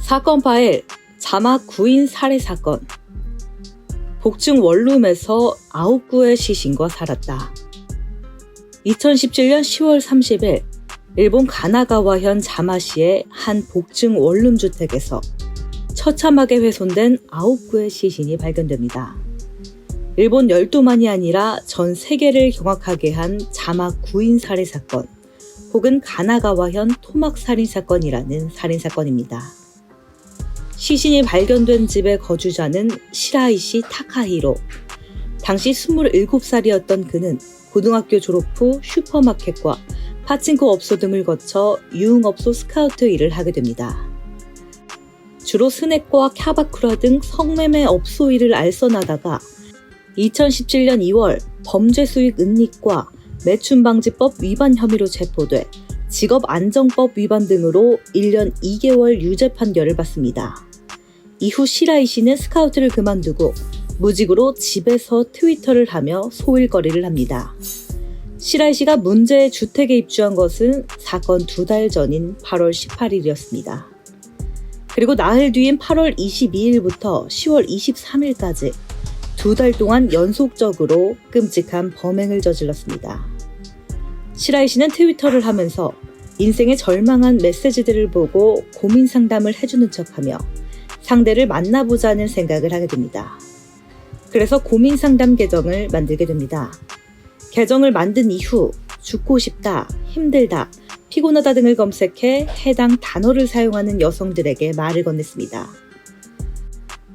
사건 파일, 자막 구인 살해 사건. 복층 원룸에서 9구의 시신과 살았다. 2017년 10월 30일 일본 가나가와현 자마시의 한 복층 원룸 주택에서 처참하게 훼손된 9구의 시신이 발견됩니다. 일본 열도만이 아니라 전 세계를 경악하게 한 자막 구인 살해 사건, 혹은 가나가와현 토막 살인 사건이라는 살인 사건입니다. 시신이 발견된 집의 거주자는 시라이시 타카히로. 당시 27살이었던 그는 고등학교 졸업 후 슈퍼마켓과 파친코 업소 등을 거쳐 유흥업소 스카우트 일을 하게 됩니다. 주로 스낵과 캬바쿠라 등 성매매 업소 일을 알선하다가 2017년 2월 범죄수익 은닉과 매춘방지법 위반 혐의로 체포돼 직업안정법 위반 등으로 1년 2개월 유죄 판결을 받습니다. 이후 시라이 씨는 스카우트를 그만두고 무직으로 집에서 트위터를 하며 소일거리를 합니다. 시라이 씨가 문제의 주택에 입주한 것은 사건 2달 전인 8월 18일이었습니다. 그리고 나흘 뒤인 8월 22일부터 10월 23일까지 2달 동안 연속적으로 끔찍한 범행을 저질렀습니다. 시라이 씨는 트위터를 하면서 인생의 절망한 메시지들을 보고 고민 상담을 해주는 척하며 상대를 만나보자는 생각을 하게 됩니다. 그래서 고민 상담 계정을 만들게 됩니다. 계정을 만든 이후 죽고 싶다, 힘들다, 피곤하다 등을 검색해 해당 단어를 사용하는 여성들에게 말을 건넸습니다.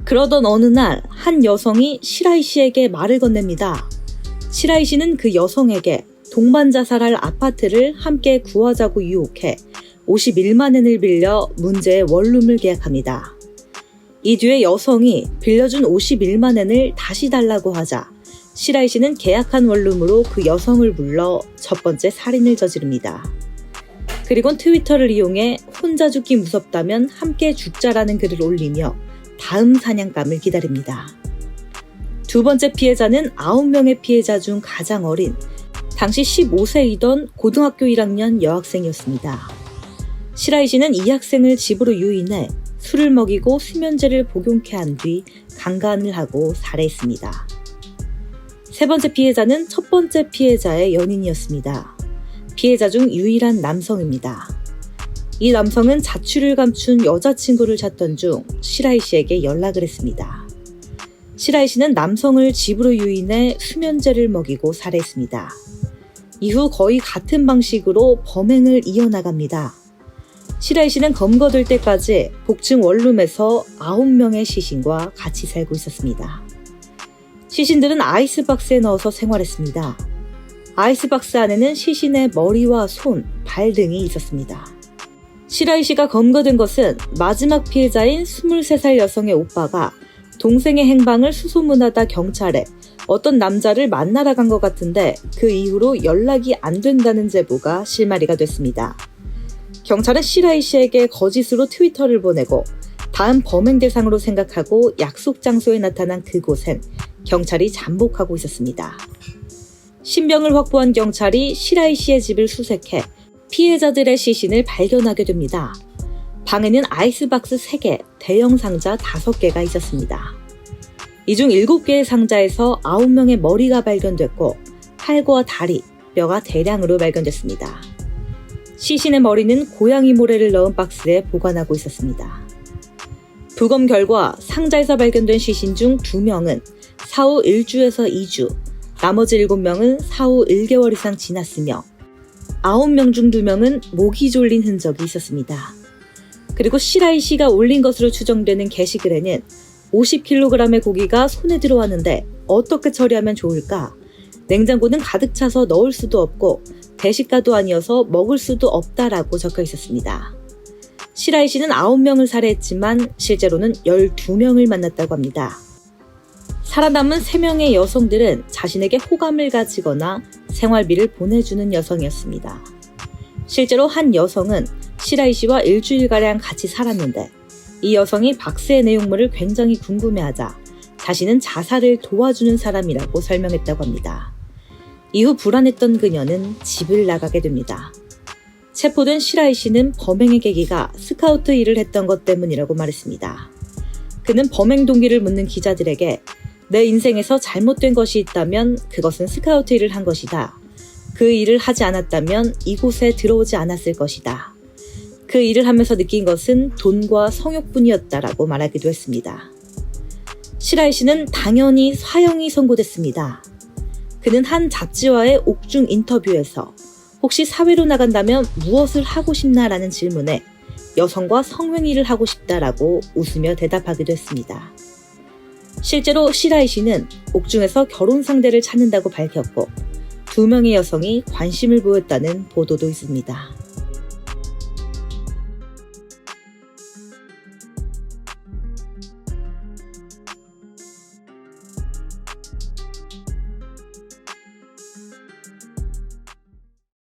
그러던 어느 날 한 여성이 시라이 씨에게 말을 건넵니다. 시라이 씨는 그 여성에게 동반 자살할 아파트를 함께 구하자고 유혹해 51만 엔을 빌려 문제의 원룸을 계약합니다. 이 뒤에 여성이 빌려준 51만 엔을 다시 달라고 하자 시라이 씨는 계약한 원룸으로 그 여성을 불러 첫 번째 살인을 저지릅니다. 그리곤 트위터를 이용해 혼자 죽기 무섭다면 함께 죽자라는 글을 올리며 다음 사냥감을 기다립니다. 두 번째 피해자는 9명의 피해자 중 가장 어린 당시 15세이던 고등학교 1학년 여학생이었습니다. 시라이 씨는 이 학생을 집으로 유인해 술을 먹이고 수면제를 복용케 한 뒤 강간을 하고 살해했습니다. 세 번째 피해자는 첫 번째 피해자의 연인이었습니다. 피해자 중 유일한 남성입니다. 이 남성은 자취를 감춘 여자친구를 찾던 중 시라이 씨에게 연락을 했습니다. 시라이 씨는 남성을 집으로 유인해 수면제를 먹이고 살해했습니다. 이후 거의 같은 방식으로 범행을 이어나갑니다. 시라이 씨는 검거될 때까지 복층 원룸에서 9명의 시신과 같이 살고 있었습니다. 시신들은 아이스박스에 넣어서 생활했습니다. 아이스박스 안에는 시신의 머리와 손, 발 등이 있었습니다. 시라이 씨가 검거된 것은 마지막 피해자인 23살 여성의 오빠가 동생의 행방을 수소문하다 경찰에 어떤 남자를 만나러 간 것 같은데 그 이후로 연락이 안 된다는 제보가 실마리가 됐습니다. 경찰은 시라이 씨에게 거짓으로 트위터를 보내고 다음 범행 대상으로 생각하고 약속 장소에 나타난 그곳엔 경찰이 잠복하고 있었습니다. 신병을 확보한 경찰이 시라이 씨의 집을 수색해 피해자들의 시신을 발견하게 됩니다. 방에는 아이스박스 3개, 대형 상자 5개가 있었습니다. 이 중 7개의 상자에서 9명의 머리가 발견됐고 팔과 다리, 뼈가 대량으로 발견됐습니다. 시신의 머리는 고양이 모래를 넣은 박스에 보관하고 있었습니다. 부검 결과 상자에서 발견된 시신 중 2명은 사후 1주에서 2주, 나머지 7명은 사후 1개월 이상 지났으며 9명 중 2명은 목이 졸린 흔적이 있었습니다. 그리고 시라이 씨가 올린 것으로 추정되는 게시글에는 50kg의 고기가 손에 들어왔는데 어떻게 처리하면 좋을까? 냉장고는 가득 차서 넣을 수도 없고 대식가도 아니어서 먹을 수도 없다라고 적혀 있었습니다. 시라이 씨는 9명을 살해했지만 실제로는 12명을 만났다고 합니다. 살아남은 3명의 여성들은 자신에게 호감을 가지거나 생활비를 보내주는 여성이었습니다. 실제로 한 여성은 시라이 씨와 일주일가량 같이 살았는데 이 여성이 박스의 내용물을 굉장히 궁금해하자 자신은 자살을 도와주는 사람이라고 설명했다고 합니다. 이후 불안했던 그녀는 집을 나가게 됩니다. 체포된 시라이 씨는 범행의 계기가 스카우트 일을 했던 것 때문이라고 말했습니다. 그는 범행 동기를 묻는 기자들에게 내 인생에서 잘못된 것이 있다면 그것은 스카우트 일을 한 것이다. 그 일을 하지 않았다면 이곳에 들어오지 않았을 것이다. 그 일을 하면서 느낀 것은 돈과 성욕뿐이었다라고 말하기도 했습니다. 시라이 씨는 당연히 사형이 선고됐습니다. 그는 한 잡지와의 옥중 인터뷰에서 혹시 사회로 나간다면 무엇을 하고 싶나라는 질문에 여성과 성행위를 하고 싶다라고 웃으며 대답하기도 했습니다. 실제로 시라이 씨는 옥중에서 결혼 상대를 찾는다고 밝혔고 2명의 여성이 관심을 보였다는 보도도 있습니다.